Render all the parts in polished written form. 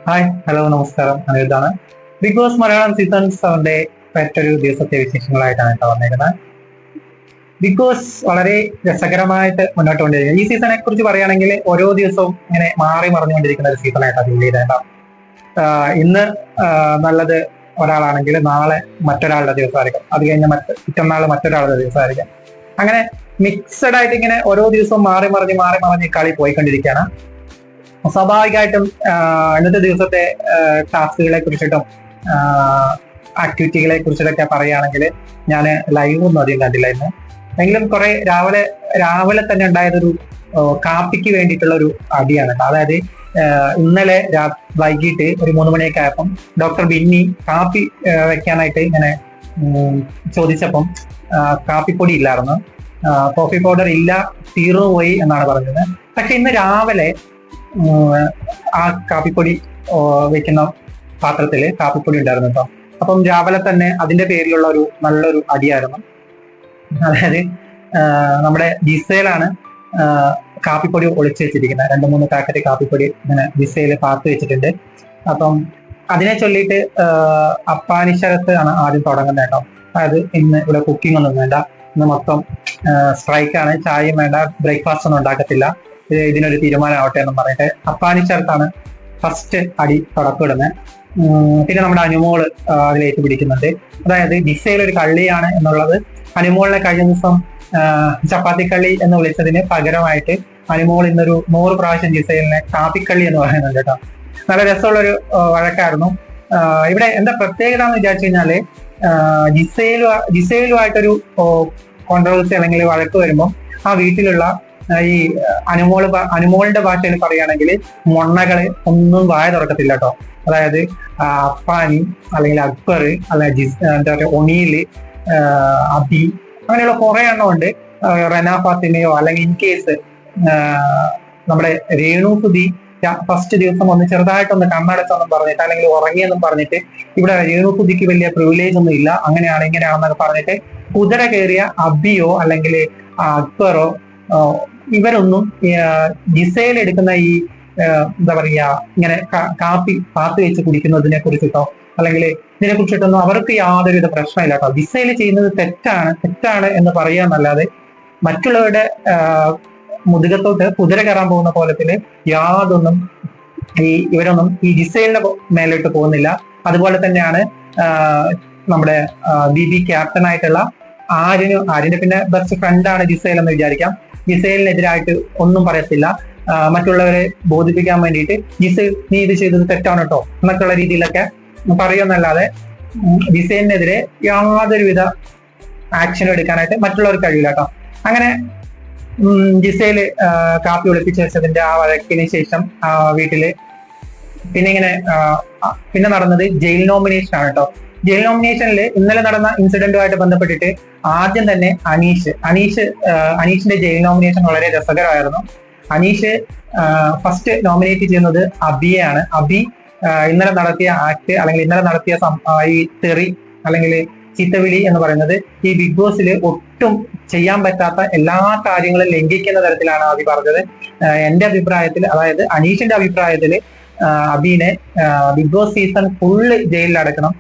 Hi, hello, നമസ്കാരം. അനിരുദ്ധാണ്. Big boss Malayalam season 7 മറ്റൊരു ദിവസത്തെ വിശേഷങ്ങളായിട്ടാണ് കേട്ടോ വന്നേക്കുന്നത്. ബിഗ് ബോസ് വളരെ രസകരമായിട്ട് മുന്നോട്ട് കൊണ്ടിരിക്കുന്നത്. ഈ സീസണെ കുറിച്ച് പറയുകയാണെങ്കിൽ ഓരോ ദിവസവും ഇങ്ങനെ മാറി മറിഞ്ഞുകൊണ്ടിരിക്കുന്ന ഒരു സീസണായിട്ടാണ് ഫീൽ ചെയ്തേണ്ട. ഇന്ന് നല്ലത് ഒരാളാണെങ്കിൽ നാളെ മറ്റൊരാളുടെ ദിവസമായിരിക്കും, അത് കഴിഞ്ഞ പിറ്റന്നാൾ മറ്റൊരാളുടെ ദിവസമായിരിക്കും. അങ്ങനെ മിക്സഡ് ആയിട്ട് ഇങ്ങനെ ഓരോ ദിവസവും മാറി മറിഞ്ഞ് കളി പോയിക്കൊണ്ടിരിക്കുകയാണ്. സ്വാഭാവികമായിട്ടും ഇന്നത്തെ ദിവസത്തെ ടാസ്കുകളെ കുറിച്ചിട്ടും ആക്ടിവിറ്റികളെ കുറിച്ചിട്ടൊക്കെ പറയുകയാണെങ്കിൽ ഞാൻ ലൈവ് ഒന്നും അധികം കണ്ടില്ലായിരുന്നു. എങ്കിലും കുറെ രാവിലെ തന്നെ ഉണ്ടായതൊരു കാപ്പിക്ക് വേണ്ടിയിട്ടുള്ള ഒരു അടിയാണ്. അതായത് ഇന്നലെ വൈകിട്ട് ഒരു 3 മണിയൊക്കെ ആയപ്പം ഡോക്ടർ ബിന്നി കാപ്പി വെക്കാനായിട്ട് ഇങ്ങനെ ചോദിച്ചപ്പം കാപ്പിപ്പൊടി ഇല്ലായിരുന്നു, കോഫി പൗഡർ ഇല്ല, തീർന്നു പോയി എന്നാണ് പറഞ്ഞത്. പക്ഷെ ഇന്ന് രാവിലെ ആ കാപ്പിപ്പൊടി വെക്കുന്ന പാത്രത്തിൽ കാപ്പിപ്പൊടി ഉണ്ടായിരുന്നു കേട്ടോ. അപ്പം രാവിലെ തന്നെ അതിന്റെ പേരിലുള്ള ഒരു നല്ലൊരു അടിയായിരുന്നു. അതായത് നമ്മുടെ ജിസയിലാണ് കാപ്പിപ്പൊടി ഒളിച്ചു വെച്ചിരിക്കുന്നത്. 2-3 പാക്കറ്റ് കാപ്പിപ്പൊടി ഇങ്ങനെ ജിസയിൽ പാത്ത് വെച്ചിട്ടുണ്ട്. അപ്പം അതിനെ ചൊല്ലിയിട്ട് അപ്പാനിശരത്ത് ആണ് ആദ്യം തുടങ്ങുന്നത് കേട്ടോ. അതായത് ഇന്ന് ഇവിടെ കുക്കിംഗ് ഒന്നും വേണ്ട, ഇന്ന് മൊത്തം സ്ട്രൈക്കാണ്, ചായയും വേണ്ട, ബ്രേക്ക്ഫാസ്റ്റ് ഒന്നും ഉണ്ടാക്കത്തില്ല, ഇതിനൊരു തീരുമാനമാവട്ടെ എന്ന് പറഞ്ഞിട്ട് അപ്പാനിച്ചേർത്താണ് ഫസ്റ്റ് അടി തുടക്കമിടുന്നത്. പിന്നെ നമ്മുടെ അനുമോള് അതിലേറ്റ് പിടിക്കുന്നുണ്ട്. അതായത് ജിസയിലൊരു കള്ളിയാണ് എന്നുള്ളത് അനുമോളിനെ കഴിഞ്ഞ ദിവസം ചപ്പാത്തിക്കള്ളി എന്ന് വിളിച്ചതിന് പകരമായിട്ട് അനുമോൾ ഇന്നൊരു 100 പ്രാവശ്യം ജിസയിലിനെ കാപ്പിക്കള്ളി എന്ന് പറയുന്നുണ്ട് കേട്ടോ. നല്ല രസമുള്ളൊരു വഴക്കായിരുന്നു. ഇവിടെ എന്താ പ്രത്യേകത എന്ന് വിചാരിച്ചു കഴിഞ്ഞാല് ജിസയിലുമായിട്ടൊരു കോൺട്രവേഴ്സി അല്ലെങ്കിൽ വഴക്ക് വരുമ്പോൾ ആ വീട്ടിലുള്ള ഈ അനുമോളിന്റെ ഭാഷയിൽ പറയുകയാണെങ്കിൽ മൊണ്ണകള് ഒന്നും വായ തുറക്കത്തില്ല കേട്ടോ. അതായത് അപ്പാനി അല്ലെങ്കിൽ അക്ബർ അല്ലെങ്കിൽ എന്താ പറയുക ഒണീല്, അബി, അങ്ങനെയുള്ള കുറെ എണ്ണം ഉണ്ട്. റെന ഫാത്തിമയോ അല്ലെങ്കിൽ ഇൻ കേസ് നമ്മുടെ രേണു സുധി ഫസ്റ്റ് ദിവസം ഒന്ന് ചെറുതായിട്ടൊന്ന് കണ്ണടച്ചൊന്നും പറഞ്ഞിട്ട് അല്ലെങ്കിൽ ഉറങ്ങിയെന്നും പറഞ്ഞിട്ട് ഇവിടെ രേണു സുധിക്ക് വലിയ പ്രിവിലേജ് ഒന്നും ഇല്ല, അങ്ങനെയാണ് ഇങ്ങനെയാണെന്നൊക്കെ പറഞ്ഞിട്ട് കുതിര കയറിയ അബിയോ അല്ലെങ്കിൽ അക്ബറോ ഇവരൊന്നും ജിസയിൽ എടുക്കുന്ന ഈ എന്താ പറയാ ഇങ്ങനെ കാപ്പി പാത്ത് വെച്ച് കുടിക്കുന്നതിനെ കുറിച്ചിട്ടോ അല്ലെങ്കിൽ ഇതിനെ കുറിച്ചിട്ടൊന്നും അവർക്ക് യാതൊരുവിധ പ്രശ്നമില്ല കേട്ടോ. ജിസയിൽ ചെയ്യുന്നത് തെറ്റാണ് എന്ന് പറയാന്നല്ലാതെ മറ്റുള്ളവരുടെ മുതുകത്തോട്ട് കുതിര കയറാൻ പോകുന്ന കോലത്തില് യാതൊന്നും ഇവരൊന്നും ഈ ജിസയിലിന്റെ മേലോട്ട് പോകുന്നില്ല. അതുപോലെ തന്നെയാണ് നമ്മുടെ ബിബി ക്യാപ്റ്റൻ ആയിട്ടുള്ള ആര്യന്റെ പിന്നെ ബെസ്റ്റ് ഫ്രണ്ടാണ് ജിസയിൽ എന്ന് വിചാരിക്കാം. ജിസയിലിനെതിരായിട്ട് ഒന്നും പറയത്തില്ല, മറ്റുള്ളവരെ ബോധിപ്പിക്കാൻ വേണ്ടിയിട്ട് ജിസയിൽ നീ ഇത് ചെയ്തത് തെറ്റാണ് കേട്ടോ എന്നൊക്കെയുള്ള രീതിയിലൊക്കെ പറയുമെന്നല്ലാതെ ജിസയിലിനെതിരെ യാതൊരുവിധ ആക്ഷനും എടുക്കാനായിട്ട് മറ്റുള്ളവർക്ക് കഴിയില്ല കേട്ടോ. അങ്ങനെ ജിസയില് കാപ്പി ഒളിപ്പിച്ച് വെച്ചതിന്റെ ആ വഴക്കിന് ശേഷം വീട്ടില് പിന്നെ നടന്നത് ജയിൽ നോമിനേഷൻ ആണ് കേട്ടോ. ജയിൽ നോമിനേഷനിൽ ഇന്നലെ നടന്ന ഇൻസിഡന്റുമായിട്ട് ബന്ധപ്പെട്ടിട്ട് ആദ്യം തന്നെ അനീഷിന്റെ ജയിൽ നോമിനേഷൻ വളരെ രസകരമായിരുന്നു. അനീഷ് ഫസ്റ്റ് നോമിനേറ്റ് ചെയ്യുന്നത് അബിയെയാണ്. അബി ഇന്നലെ നടത്തിയ ആക്ട് അല്ലെങ്കിൽ ഇന്നലെ നടത്തിയ ഈ തെറി അല്ലെങ്കിൽ ചീത്തവിളി എന്ന് പറയുന്നത് ഈ ബിഗ് ബോസിൽ ഒട്ടും ചെയ്യാൻ പറ്റാത്ത എല്ലാ കാര്യങ്ങളും ലംഘിക്കുന്ന തരത്തിലാണ് അബി പറഞ്ഞത്. എന്റെ അഭിപ്രായത്തിൽ, അതായത് അനീഷിന്റെ അഭിപ്രായത്തിൽ അബീനെ ബിഗ് ബോസ് സീസൺ ഫുള്ള് ജയിലിൽ അടക്കണം.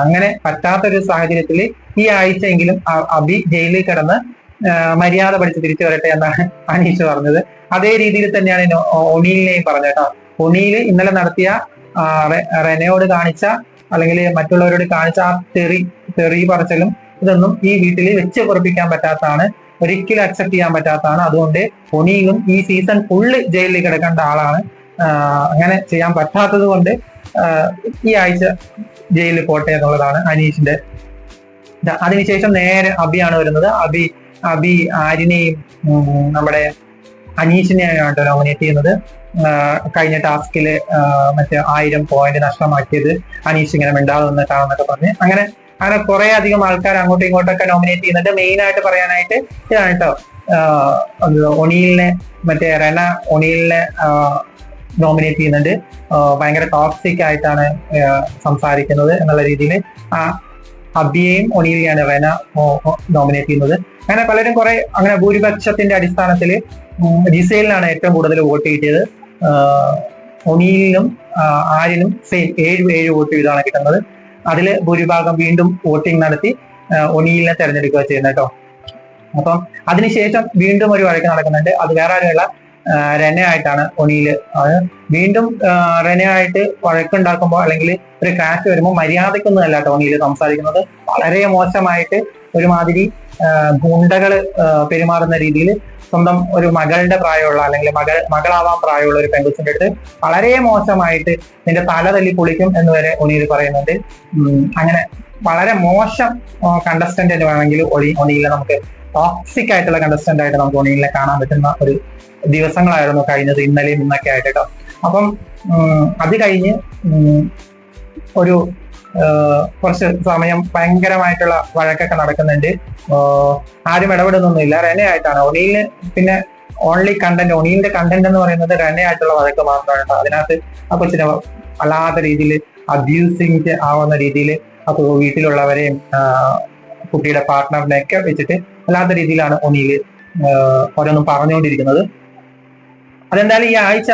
അങ്ങനെ പറ്റാത്തൊരു സാഹചര്യത്തിൽ ഈ ആഴ്ചയെങ്കിലും അബി ജയിലിൽ കിടന്ന് മര്യാദ പഠിച്ച് തിരിച്ചു വരട്ടെ എന്നാണ് അനീഷ് പറഞ്ഞത്. അതേ രീതിയിൽ തന്നെയാണ് ഒണീലിനെയും പറഞ്ഞത് കേട്ടോ. ഒണീല് ഇന്നലെ നടത്തിയ റെനയോട് കാണിച്ച അല്ലെങ്കിൽ മറ്റുള്ളവരോട് കാണിച്ച ആ തെറി പറച്ചിലും ഇതൊന്നും ഈ വീട്ടിൽ വെച്ച് പൊറപ്പിക്കാൻ പറ്റാത്തതാണ്, ഒരിക്കലും അക്സെപ്റ്റ് ചെയ്യാൻ പറ്റാത്തതാണ്. അതുകൊണ്ട് ഒണീലും ഈ സീസൺ ഫുള്ള് ജയിലിൽ കിടക്കേണ്ട ആളാണ്. അങ്ങനെ ചെയ്യാൻ പറ്റാത്തത് കൊണ്ട് ഈ ആഴ്ച ജയിലിൽ പോട്ടെ എന്നുള്ളതാണ് അനീഷിന്റെ. അതിനുശേഷം നേരെ അബിയാണ് വരുന്നത്. അബി ആര്യനെയും നമ്മുടെ അനീഷിനെയാണ് നോമിനേറ്റ് ചെയ്യുന്നത്. കഴിഞ്ഞ ടാസ്കില് മറ്റേ 1000 പോയിന്റ് നഷ്ടമാക്കിയത് അനീഷ് ഇങ്ങനെ മിണ്ടാതെ നിന്നിട്ടാണെന്നൊക്കെ പറഞ്ഞ് അങ്ങനെ കുറെ അധികം ആൾക്കാർ അങ്ങോട്ടും ഇങ്ങോട്ടൊക്കെ നോമിനേറ്റ് ചെയ്യുന്നുണ്ട്. മെയിൻ ആയിട്ട് പറയാനായിട്ട് ഇതാണ് കേട്ടോ, ഒണീലിനെ മറ്റേ ഒണീലിനെ നോമിനേറ്റ് ചെയ്യുന്നുണ്ട്. ഭയങ്കര ടോക്സിക് ആയിട്ടാണ് സംസാരിക്കുന്നത് എന്നുള്ള രീതിയിൽ അബിയെയും ഒണീലിനെയാണ് റെന നോമിനേറ്റ് ചെയ്യുന്നത്. അങ്ങനെ പലരും കുറെ അങ്ങനെ ഭൂരിപക്ഷത്തിന്റെ അടിസ്ഥാനത്തിൽ ജിസയിലിനാണ് ഏറ്റവും കൂടുതൽ വോട്ട് കിട്ടിയത്. ഒനീലിനും ആര്യനും സെയിം 7 വോട്ട് വീതമാണ് കിട്ടുന്നത്. അതിൽ ഭൂരിഭാഗം വീണ്ടും വോട്ടിംഗ് നടത്തി ഒനീലിനെ തെരഞ്ഞെടുക്കുക ചെയ്യുന്നത് കേട്ടോ. അപ്പം അതിനുശേഷം വീണ്ടും ഒരു വഴക്ക് നടക്കുന്നുണ്ട്. അത് വേറെ ആരുമല്ല, റെനെ ആയിട്ടാണ് ഒനീല്. അത് വീണ്ടും റെനെ ആയിട്ട് വഴക്കുണ്ടാക്കുമ്പോൾ അല്ലെങ്കിൽ ഒരു ക്രാഷ് വരുമ്പോൾ മര്യാദക്കൊന്നും അല്ല കേട്ടോ ഒനീല് സംസാരിക്കുന്നത്. വളരെ മോശമായിട്ട് ഒരുമാതിരി ഗുണ്ടകള് പെരുമാറുന്ന രീതിയിൽ സ്വന്തം ഒരു മകളുടെ പ്രായമുള്ള അല്ലെങ്കിൽ മകളാവാൻ പ്രായമുള്ള ഒരു പെൺകുച്ചിന്റെ അടുത്ത് വളരെ മോശമായിട്ട് നിന്റെ തല തല്ലി പൊളിക്കും എന്ന് വരെ ഒനീൽ പറയുന്നുണ്ട്. അങ്ങനെ വളരെ മോശം കണ്ടസ്റ്റന്റ് എന്ന് വേണമെങ്കിൽ ഒനീലിനെ നമുക്ക് ടോക്സിക് ആയിട്ടുള്ള കണ്ടസ്റ്റന്റ് ആയിട്ട് നമുക്ക് ഒനീലിനെ കാണാൻ പറ്റുന്ന ഒരു ദിവസങ്ങളായിരുന്നു കഴിഞ്ഞത്, ഇന്നലെയും ഇന്നൊക്കെ ആയിട്ട് കേട്ടോ. അപ്പം അത് കഴിഞ്ഞ് ഒരു കുറച്ച് സമയം ഭയങ്കരമായിട്ടുള്ള വഴക്കൊക്കെ നടക്കുന്നുണ്ട്. ആരും ഇടപെടുന്നൊന്നുമില്ല. റെനെ ആയിട്ടാണ് ഒനീലിന് പിന്നെ ഓൺലി കണ്ടന്റ്, ഒനീലിന്റെ കണ്ടന്റ് എന്ന് പറയുന്നത് റെനെ ആയിട്ടുള്ള വഴക്ക് മാത്രമാണ്. അതിനകത്ത് ആ കൊച്ചിനെ അല്ലാത്ത രീതിയിൽ അബ്യൂസിങ് ആവുന്ന രീതിയിൽ അപ്പോൾ വീട്ടിലുള്ളവരെയും കുട്ടിയുടെ പാർട്ട്ണറിനെ ഒക്കെ വെച്ചിട്ട് അല്ലാത്ത രീതിയിലാണ് ഒനീല് ഓരോന്നും പറഞ്ഞുകൊണ്ടിരിക്കുന്നത്. അതെന്തായാലും ഈ ആഴ്ച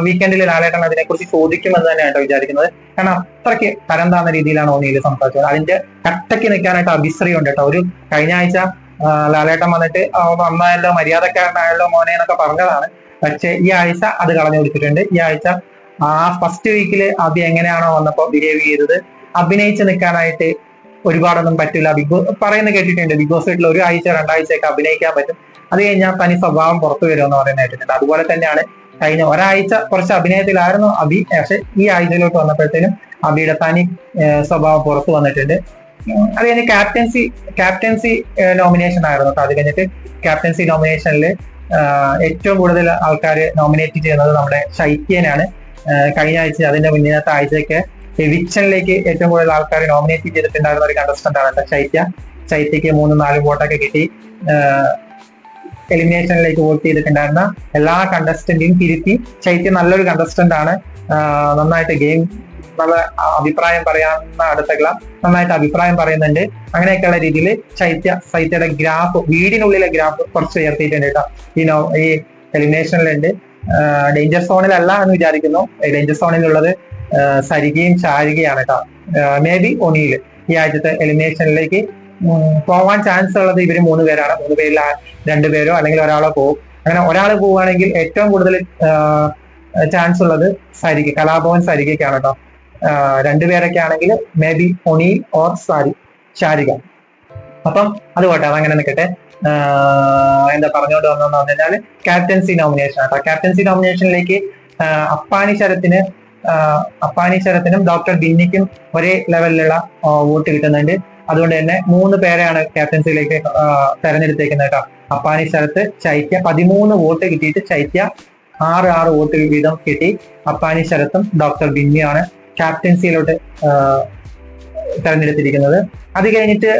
വീക്കെൻഡിൽ ലാലേട്ടൻ അതിനെക്കുറിച്ച് ചോദിക്കുമെന്ന് തന്നെയാണ് വിചാരിക്കുന്നത്. കാരണം അത്രയ്ക്ക് തരം താന്ന രീതിയിലാണ് ഒനീല് സംസാരിച്ചത്. അതിന്റെ കട്ടയ്ക്ക് നിൽക്കാനായിട്ട് അഭിശ്രീ ഉണ്ട് കേട്ടോ. ഒരു കഴിഞ്ഞ ആഴ്ച ലാലേട്ടൻ വന്നിട്ട് നന്നായല്ലോ, മര്യാദക്കാരനായല്ലോ മോനെ എന്നൊക്കെ പറഞ്ഞതാണ്. പക്ഷെ ഈ ആഴ്ച അത് കളഞ്ഞു കൊടുത്തിട്ടുണ്ട്. ഈ ആഴ്ച ആ ഫസ്റ്റ് വീക്കില് അഭി എങ്ങനെയാണോ വന്നപ്പോ ബിഹേവ് ചെയ്തത്, അഭിനയിച്ച് നിൽക്കാനായിട്ട് ഒരുപാടൊന്നും പറ്റില്ല. ബിഗ് ബോസ് പറയുന്നത് കേട്ടിട്ടുണ്ട്, ബിഗ് ബോസ് വീട്ടിൽ 1 ആഴ്ച 2 ആഴ്ചയൊക്കെ അഭിനയിക്കാൻ പറ്റും, അത് കഴിഞ്ഞാൽ തനി സ്വഭാവം പുറത്തു വരുമെന്ന് പറയുന്നത് കേട്ടിട്ടുണ്ട്. അതുപോലെ തന്നെയാണ് കഴിഞ്ഞ ഒരാഴ്ച കുറച്ച് അഭിനയത്തിലായിരുന്നു അഭി. പക്ഷെ ഈ ആഴ്ചയിലോട്ട് വന്നപ്പോഴത്തേനും അഭിയുടെ തനി സ്വഭാവം പുറത്തു വന്നിട്ടുണ്ട്. അത് കഴിഞ്ഞ് ക്യാപ്റ്റൻസി നോമിനേഷൻ ആയിരുന്നു. അത് കഴിഞ്ഞിട്ട് ക്യാപ്റ്റൻസി നോമിനേഷനിൽ ഏറ്റവും കൂടുതൽ ആൾക്കാർ നോമിനേറ്റ് ചെയ്യുന്നത് നമ്മുടെ ശൈത്യനാണ്. കഴിഞ്ഞ ആഴ്ച അതിന്റെ മുന്നത്തെ ആഴ്ചയൊക്കെ എവിക്ഷനിലേക്ക് ഏറ്റവും കൂടുതൽ ആൾക്കാർ നോമിനേറ്റ് ചെയ്തിട്ടുണ്ടായിരുന്ന ഒരു കണ്ടസ്റ്റന്റ് ആണ് ചൈത്യക്ക് 3-4 വോട്ടൊക്കെ കിട്ടി. എലിമിനേഷനിലേക്ക് വോട്ട് ചെയ്തിട്ടുണ്ടായിരുന്ന എല്ലാ കണ്ടസ്റ്റന്റെയും തിരുത്തി ചൈത്യ നല്ലൊരു കണ്ടസ്റ്റന്റ് ആണ്. നന്നായിട്ട് ഗെയിം നല്ല അഭിപ്രായം പറയാവുന്ന അടുത്തുള്ള നന്നായിട്ട് അഭിപ്രായം പറയുന്നുണ്ട്. അങ്ങനെയൊക്കെയുള്ള രീതിയിൽ ചൈത്യയുടെ ഗ്രാഫ്, വീടിനുള്ളിലെ ഗ്രാഫ് കുറച്ച് ഉയർത്തിയിട്ടുണ്ട് കേട്ടോ. ഈ എലിമിനേഷനിലുണ്ട്. ഡേഞ്ചർ സോണിലല്ല എന്ന് വിചാരിക്കുന്നു. ഡേഞ്ചർ സോണിലുള്ളത് സരികയും ശാരികയാണ് കേട്ടോ. മേ ബി ഒനീല് ഈ ആഴ്ചത്തെ എലിമിനേഷനിലേക്ക് പോവാൻ ചാൻസ് ഉള്ളത് ഇവര് 3 പേരാണ്. 3 പേരിൽ 2 പേരോ അല്ലെങ്കിൽ ഒരാളോ പോകും. അങ്ങനെ ഒരാൾ പോവുകയാണെങ്കിൽ ഏറ്റവും കൂടുതൽ ചാൻസ് ഉള്ളത് കലാഭവൻ സരികയ്ക്കാണ് കേട്ടോ. 2 പേരൊക്കെ ആണെങ്കിൽ maybe O'Neil or Sharika. അപ്പം അത് പോട്ടെ, അതങ്ങനെ നിൽക്കട്ടെ. എന്താ പറഞ്ഞുകൊണ്ട് വന്നതെന്ന് പറഞ്ഞു കഴിഞ്ഞാൽ ക്യാപ്റ്റൻസി നോമിനേഷൻ ആട്ടോ. ക്യാപ്റ്റൻസി നോമിനേഷനിലേക്ക് അപ്പാനി ശരത്തിനും ഡോക്ടർ ബിന്നിക്കും ഒരേ ലെവലിലുള്ള വോട്ട് കിട്ടുന്നുണ്ട്. അതുകൊണ്ട് തന്നെ 3 പേരെയാണ് ക്യാപ്റ്റൻസിയിലേക്ക് തെരഞ്ഞെടുത്തേക്കുന്നത് കേട്ടോ. അപ്പാനി ശരത്ത്, ചൈത്യ 13 വോട്ട് കിട്ടിയിട്ട് ചൈത്യ 6 വോട്ട് വീതം കിട്ടി. അപ്പാനി ശരത്തും ഡോക്ടർ ബിന്നിയാണ് ക്യാപ്റ്റൻസിയിലോട്ട് തെരഞ്ഞെടുത്തിരിക്കുന്നത്. അത് കഴിഞ്ഞിട്ട്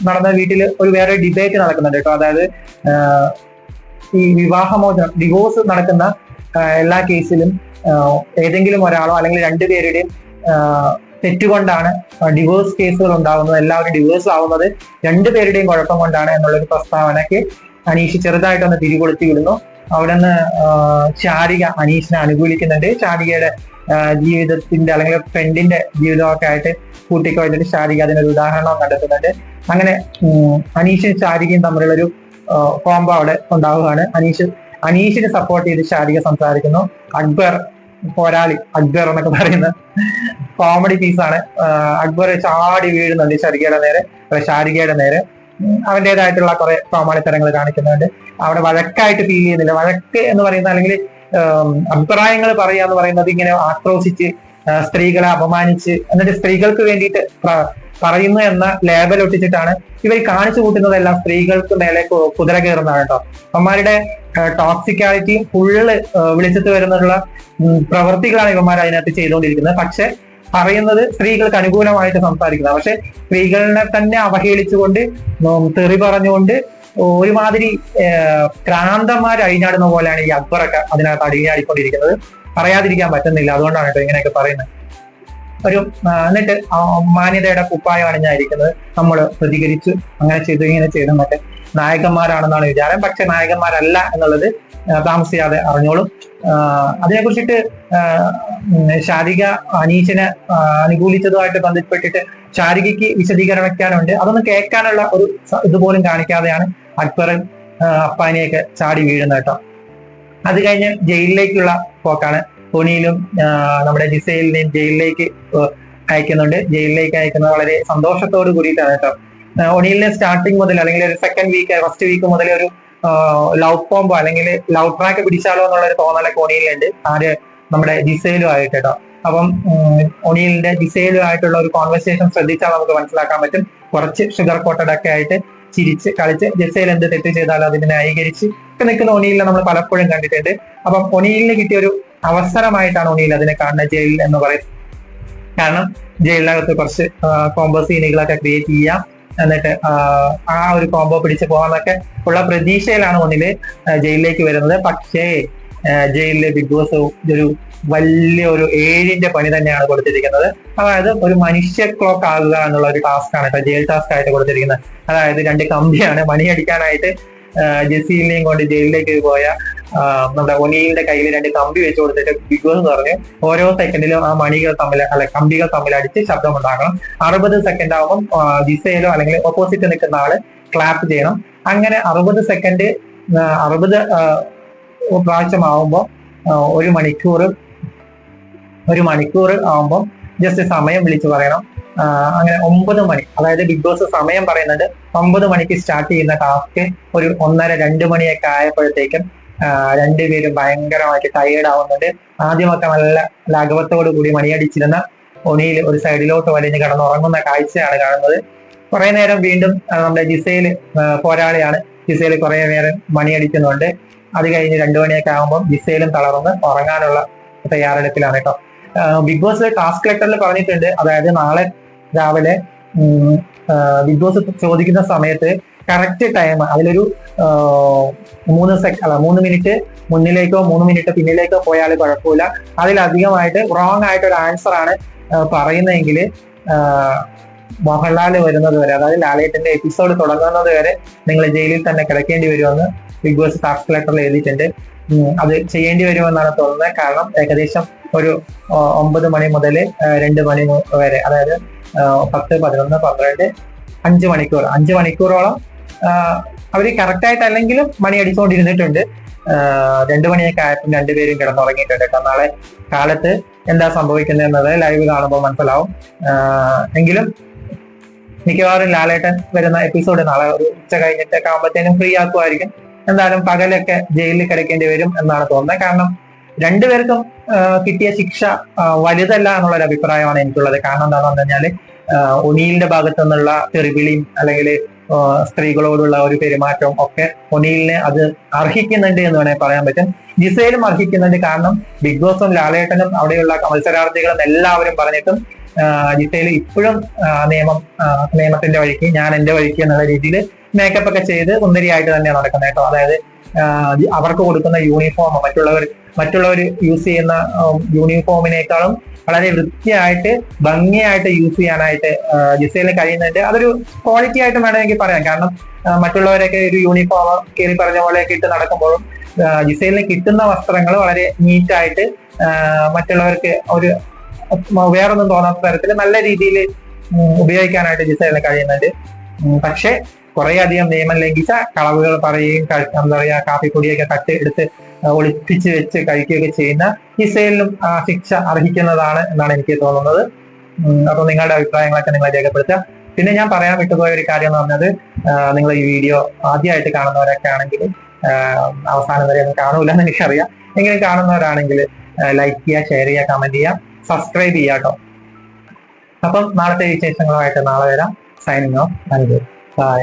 നടന്ന വീട്ടിൽ ഒരു വേറെ ഡിബേറ്റ് നടക്കുന്നുണ്ട് കേട്ടോ. അതായത് ഈ വിവാഹമോചനം, ഡിവോഴ്സ് നടക്കുന്ന എല്ലാ കേസിലും ഏതെങ്കിലും ഒരാളോ അല്ലെങ്കിൽ 2 പേരുടെയും തെറ്റുകൊണ്ടാണ് ഡിവോഴ്സ് കേസുകൾ ഉണ്ടാവുന്നത്. എല്ലാവരും ഡിവോഴ്സ് ആവുന്നത് 2 പേരുടെയും കുഴപ്പം കൊണ്ടാണ് എന്നുള്ളൊരു പ്രസ്താവനയ്ക്ക് അനീഷ് ചെറുതായിട്ടൊന്ന് തിരികൊളുത്തി വിടുന്നു. അവിടെ നിന്ന് ശാരിക അനീഷിനെ അനുകൂലിക്കുന്നുണ്ട്. ശാരികയുടെ ജീവിതത്തിന്റെ അല്ലെങ്കിൽ ഫ്രണ്ടിന്റെ ജീവിതമൊക്കെ ആയിട്ട് കൂട്ടിക്കൊണ്ടിട്ട് ശാരിക അതിനൊരു ഉദാഹരണം കണ്ടെത്തുന്നുണ്ട്. അങ്ങനെ അനീഷും ശാരികയും തമ്മിലുള്ളൊരു കോംബോ അവിടെ ഉണ്ടാവുകയാണ്. അനീഷിനെ സപ്പോർട്ട് ചെയ്ത് ശാരിക സംസാരിക്കുന്നു. പോരാളി അക്ബർ എന്നൊക്കെ പറയുന്ന കോമഡി പീസാണ്. അക്ബർ ചാടി വീഴുന്നുണ്ട് ശാരികയുടെ നേരെ. അവന്റേതായിട്ടുള്ള കുറെ കോമാളിത്തരങ്ങൾ കാണിക്കുന്നുണ്ട്. അവിടെ വഴക്കായിട്ട് ഫീൽ ചെയ്യുന്നില്ല. വഴക്ക് എന്ന് പറയുന്നത് അല്ലെങ്കിൽ അഭിപ്രായങ്ങൾ പറയുക എന്ന് പറയുന്നത് ഇങ്ങനെ ആക്രോശിച്ച് സ്ത്രീകളെ അപമാനിച്ച് എന്നിട്ട് സ്ത്രീകൾക്ക് വേണ്ടിയിട്ട് പറയുന്നു എന്ന ലേബൽ ഒട്ടിച്ചിട്ടാണ് ഇവർ കാണിച്ചു കൂട്ടുന്നതെല്ലാം സ്ത്രീകൾക്ക് മേലെ കുതിര കയറുന്നതാണ് കേട്ടോ. അവന്മാരുടെ ടോക്സിക്കാലിറ്റിയും ഫുള്ള് വിളിച്ചിട്ട് വരുന്നുള്ള പ്രവൃത്തികളാണ് ഇവന്മാർ അതിനകത്ത് ചെയ്തുകൊണ്ടിരിക്കുന്നത്. പക്ഷെ പറയുന്നത് സ്ത്രീകൾക്ക് അനുകൂലമായിട്ട് സംസാരിക്കുന്നത്. പക്ഷെ സ്ത്രീകളെ തന്നെ അവഹേളിച്ചുകൊണ്ട് തെറി പറഞ്ഞുകൊണ്ട് ഒരുമാതിരി ക്രാന്തന്മാർ അഴിഞ്ഞാടുന്ന പോലെയാണ് ഈ അക്ബറൊക്കെ അതിനകത്ത് അടിഞ്ഞാടിക്കൊണ്ടിരിക്കുന്നത്. പറയാതിരിക്കാൻ പറ്റുന്നില്ല. അതുകൊണ്ടാണ് കേട്ടോ ഇങ്ങനെയൊക്കെ പറയുന്നത്. എന്നിട്ട് മാന്യതയുടെ കുപ്പായം അണിഞ്ഞായിരിക്കുന്നത് നമ്മൾ പ്രതികരിച്ചു, അങ്ങനെ ചെയ്തു ഇങ്ങനെ ചെയ്തു എന്നൊക്കെ നായകന്മാരാണെന്നാണ് വിചാരം. പക്ഷെ നായകന്മാരല്ല എന്നുള്ളത് താമസിയാതെ അറിഞ്ഞോളും. അതിനെ കുറിച്ചിട്ട് ശാരിക അനീഷിനെ അനുകൂലിച്ചതുമായിട്ട് ബന്ധപ്പെട്ടിട്ട് ശാരികയ്ക്ക് വിശദീകരണം വെക്കാനുണ്ട്. അതൊന്നും കേൾക്കാനുള്ള ഒരു ഇതുപോലും കാണിക്കാതെയാണ് അക്ബറും അപ്പാനിയൊക്കെ ചാടി വീഴുന്നത് കേട്ടോ. അത് കഴിഞ്ഞ് ജയിലിലേക്കുള്ള പോക്കാണ്. ഒനിയിലും നമ്മുടെ ജിസൈലിനെയും ജയിലിലേക്ക് അയക്കുന്നുണ്ട്. ജയിലിലേക്ക് അയക്കുന്നത് വളരെ സന്തോഷത്തോട് കൂടിയിട്ടാണ് കേട്ടോ. ഒനിയിലിനെ സ്റ്റാർട്ടിങ് മുതൽ അല്ലെങ്കിൽ ഒരു ഫസ്റ്റ് വീക്ക് മുതൽ ഒരു ലവ് കോംബോ അല്ലെങ്കിൽ ലവ് ട്രാക്ക് പിടിച്ചാലോ എന്നുള്ള ഒരു തോന്നലൊക്കെ ഒനിയിലുണ്ട്. ആര് നമ്മുടെ ജിസൈലും ആയിട്ട് കേട്ടോ. അപ്പം ഒനിയിലിന്റെ ജിസൈലും ആയിട്ടുള്ള ഒരു കോൺവെർസേഷൻ ശ്രദ്ധിച്ചാൽ നമുക്ക് മനസ്സിലാക്കാൻ പറ്റും. കുറച്ച് ഷുഗർ കോട്ടഡ് ഒക്കെ ആയിട്ട് ചിരിച്ച് കളിച്ച് ജിസൈൽ എന്ത് തെറ്റ് ചെയ്താലും അതിനെ ന്യായീകരിച്ച് ഒക്കെ നിൽക്കുന്ന ഒനിയിലിനെ നമ്മൾ പലപ്പോഴും കണ്ടിട്ടുണ്ട്. അപ്പം ഒനിയിലിന് കിട്ടിയ ഒരു അവസരമായിട്ടാണ് ഒനിയിൽ അതിനെ കാണുന്നത്, ജയിൽ എന്ന് പറയും. കാരണം ജയിലിനകത്ത് കുറച്ച് കോംബോ സീനുകളൊക്കെ ക്രിയേറ്റ് ചെയ്യാം, എന്നിട്ട് ആ ഒരു കോംബോ പിടിച്ച് പോകാന്നൊക്കെ ഉള്ള പ്രതീക്ഷയിലാണ് ഒന്നില് ജയിലിലേക്ക് വരുന്നത്. പക്ഷേ ജയിലിലെ ബിഗ് ബോസ് ഒരു വലിയ ഒരു 7ന്റെ പണി തന്നെയാണ് കൊടുത്തിരിക്കുന്നത്. അതായത് ഒരു മനുഷ്യ ക്ലോക്ക് ആകുക എന്നുള്ള ഒരു ടാസ്ക് ആണ് കേട്ടോ ജയിൽ ടാസ്ക് ആയിട്ട് കൊടുത്തിരിക്കുന്നത്. അതായത് 2 കമ്പിയാണ് മണിയടിക്കാനായിട്ട് ജസീലിനെയും കൊണ്ട് ജയിലിലേക്ക് പോയ നമ്മുടെ ഒനിയിലിന്റെ കയ്യിൽ 2 കമ്പി വെച്ച് കൊടുത്തിട്ട് ബിഗ് ബോസ് പറഞ്ഞ് ഓരോ സെക്കൻഡിലും ആ മണികൾ തമ്മിൽ കമ്പികൾ തമ്മിൽ അടിച്ച് ശബ്ദം ഉണ്ടാക്കണം. 60 സെക്കൻഡ് ആകുമ്പോൾ ജിസയിലോ അല്ലെങ്കിൽ ഓപ്പോസിറ്റ് നിൽക്കുന്ന ആള് ക്ലാപ്പ് ചെയ്യണം. അങ്ങനെ 60 സെക്കൻഡ് 60 പ്രാവശ്യമാവുമ്പോൾ 1 മണിക്കൂർ ആവുമ്പോൾ ജസ്റ്റ് സമയം വിളിച്ചു പറയണം. അങ്ങനെ 9 മണി, അതായത് ബിഗ് ബോസ് സമയം പറയുന്നത് 9 മണിക്ക് സ്റ്റാർട്ട് ചെയ്യുന്ന ടാസ്ക് ഒരു 1:30-2 മണിയൊക്കെ ആയപ്പോഴത്തേക്കും രണ്ടുപേരും ഭയങ്കരമായിട്ട് ടയേർഡ് ആവുന്നുണ്ട്. ആദ്യമൊക്കെ നല്ല ലാഘവത്തോടു കൂടി മണിയടിച്ചിരുന്ന ഒനിയിൽ ഒരു സൈഡിലോട്ട് വലിഞ്ഞ് കിടന്നുറങ്ങുന്ന കാഴ്ചയാണ് കാണുന്നത്. കുറെ നേരം വീണ്ടും നമ്മുടെ ജിസയിൽ പോരാളിയാണ്. ജിസയിൽ കുറെ നേരം മണിയടിക്കുന്നുണ്ട്. അത് കഴിഞ്ഞ് 2 മണിയൊക്കെ ആകുമ്പോൾ ജിസയിലും തളർന്ന് ഉറങ്ങാനുള്ള തയ്യാറെടുപ്പിലാണ് കേട്ടോ. ബിഗ് ബോസ് ടാസ്ക് ലെറ്ററിൽ പറഞ്ഞിട്ടുണ്ട്, അതായത് നാളെ രാവിലെ ബിഗ് ബോസ് ചോദിക്കുന്ന സമയത്ത് കറക്റ്റ് ടൈം അതിലൊരു 3 മിനിറ്റ് മുന്നിലേക്കോ 3 മിനിറ്റ് പിന്നിലേക്കോ പോയാൽ കുഴപ്പമില്ല. അതിലധികമായിട്ട് റോങ് ആയിട്ട് ഒരു ആൻസർ ആണ് പറയുന്നതെങ്കിൽ മോഹൻലാൽ വരുന്നത് വരെ, അതായത് ലാലേട്ടന്റെ എപ്പിസോഡ് തുടങ്ങുന്നത് വരെ നിങ്ങൾ ജയിലിൽ തന്നെ കിടക്കേണ്ടി വരുമെന്ന് ബിഗ് ബോസ് ടാസ്ക് ലെറ്ററിൽ എഴുതിയിട്ടുണ്ട്. അത് ചെയ്യേണ്ടി വരുമെന്നാണ് തോന്നുന്നത്. കാരണം ഏകദേശം ഒരു 9 മണി മുതൽ 2 മണി വരെ, അതായത് 10, 11, 12, 5 മണിക്കൂറോളം അവര് കറക്റ്റായിട്ട് അല്ലെങ്കിലും മണി അടിച്ചുകൊണ്ടിരുന്നിട്ടുണ്ട്. 2 മണിയൊക്കെ ആയപ്പോൾ രണ്ടുപേരും കിടന്നുറങ്ങിയിട്ടുണ്ട് കേട്ടോ. നാളെ കാലത്ത് എന്താ സംഭവിക്കുന്നത് എന്നത് ലൈവ് കാണുമ്പോൾ മനസ്സിലാവും. എങ്കിലും മിക്കവാറും ലാലേട്ടൻ വരുന്ന എപ്പിസോഡ് നാളെ ഒരു ഉച്ച കഴിഞ്ഞിട്ടൊക്കെ ആകുമ്പോഴത്തേനും ഫ്രീ ആക്കുമായിരിക്കും. എന്തായാലും പകലൊക്കെ ജയിലിൽ കിടക്കേണ്ടി വരും എന്നാണ് തോന്നുന്നത്. കാരണം രണ്ടുപേർക്കും കിട്ടിയ ശിക്ഷ വലുതല്ല എന്നുള്ളൊരു അഭിപ്രായമാണ് എനിക്കുള്ളത്. കാരണം എന്താണെന്ന് പറഞ്ഞു കഴിഞ്ഞാല് ഒനിയിലിന്റെ ഭാഗത്തു നിന്നുള്ള തെറിവിളിയും അല്ലെങ്കിൽ സ്ത്രീകളോടുള്ള ഒരു പെരുമാറ്റവും ഒക്കെ ഒനിയിലിനെ അത് അർഹിക്കുന്നുണ്ട് എന്ന് വേണമെങ്കിൽ പറയാൻ പറ്റും. ജിസയിലും അർഹിക്കുന്നുണ്ട്. കാരണം ബിഗ് ബോസും ലാലേട്ടനും അവിടെയുള്ള മത്സരാർത്ഥികളും എല്ലാവരും പറഞ്ഞിട്ടും ജിസയിൽ ഇപ്പോഴും നിയമത്തിന്റെ വഴിക്ക്, ഞാൻ എന്റെ വഴിക്ക് എന്നുള്ള രീതിയിൽ മേക്കപ്പ് ഒക്കെ ചെയ്ത് സുന്ദരിയായിട്ട് തന്നെയാണ് നടക്കുന്നത് കേട്ടോ. അതായത് അവർക്ക് കൊടുക്കുന്ന യൂണിഫോം മറ്റുള്ളവർ യൂസ് ചെയ്യുന്ന യൂണിഫോമിനേക്കാളും വളരെ വൃത്തിയായിട്ട് ഭംഗിയായിട്ട് യൂസ് ചെയ്യാനായിട്ട് ജിസയിലിന് കഴിയുന്നുണ്ട്. അതൊരു ക്വാളിറ്റി ആയിട്ട് വേണമെങ്കിൽ പറയാം. കാരണം മറ്റുള്ളവരൊക്കെ ഒരു യൂണിഫോം കയറി പറഞ്ഞ പോലെയൊക്കെ ഇട്ട് നടക്കുമ്പോഴും ജിസയിലിന് കിട്ടുന്ന വസ്ത്രങ്ങൾ വളരെ നീറ്റായിട്ട് മറ്റുള്ളവർക്ക് ഒരു വേറൊന്നും തോന്നാത്ത തരത്തിൽ നല്ല രീതിയിൽ ഉപയോഗിക്കാനായിട്ട് ജിസയിലിന് കഴിയുന്നുണ്ട്. പക്ഷെ കുറെ അധികം നിയമം ലംഘിച്ച കളവുകൾ പറയുകയും എന്താ പറയാ കാപ്പിപ്പൊടിയൊക്കെ എടുത്ത് ഒളിപ്പിച്ച് വെച്ച് കഴിക്കുകയൊക്കെ ചെയ്യുന്ന ജിസയിലിനും ശിക്ഷ അർഹിക്കുന്നതാണ് എന്നാണ് എനിക്ക് തോന്നുന്നത്. അപ്പൊ നിങ്ങളുടെ അഭിപ്രായങ്ങളൊക്കെ നിങ്ങൾ രേഖപ്പെടുത്തുക. പിന്നെ ഞാൻ പറയാൻ വിട്ടുപോയ ഒരു കാര്യം എന്ന് പറഞ്ഞത്, നിങ്ങൾ ഈ വീഡിയോ ആദ്യമായിട്ട് കാണുന്നവരൊക്കെ ആണെങ്കിൽ അവസാനം വരെ ഒന്നും കാണൂല എന്ന് എനിക്കറിയാം. എങ്കിലും കാണുന്നവരാണെങ്കിൽ ലൈക്ക് ചെയ്യുക, ഷെയർ ചെയ്യുക, കമന്റ് ചെയ്യുക, സബ്സ്ക്രൈബ് ചെയ്യുക കേട്ടോ. അപ്പം നാളത്തെ വിശേഷങ്ങളുമായിട്ട് നാളെ വരാം. Signing off. ബൈ.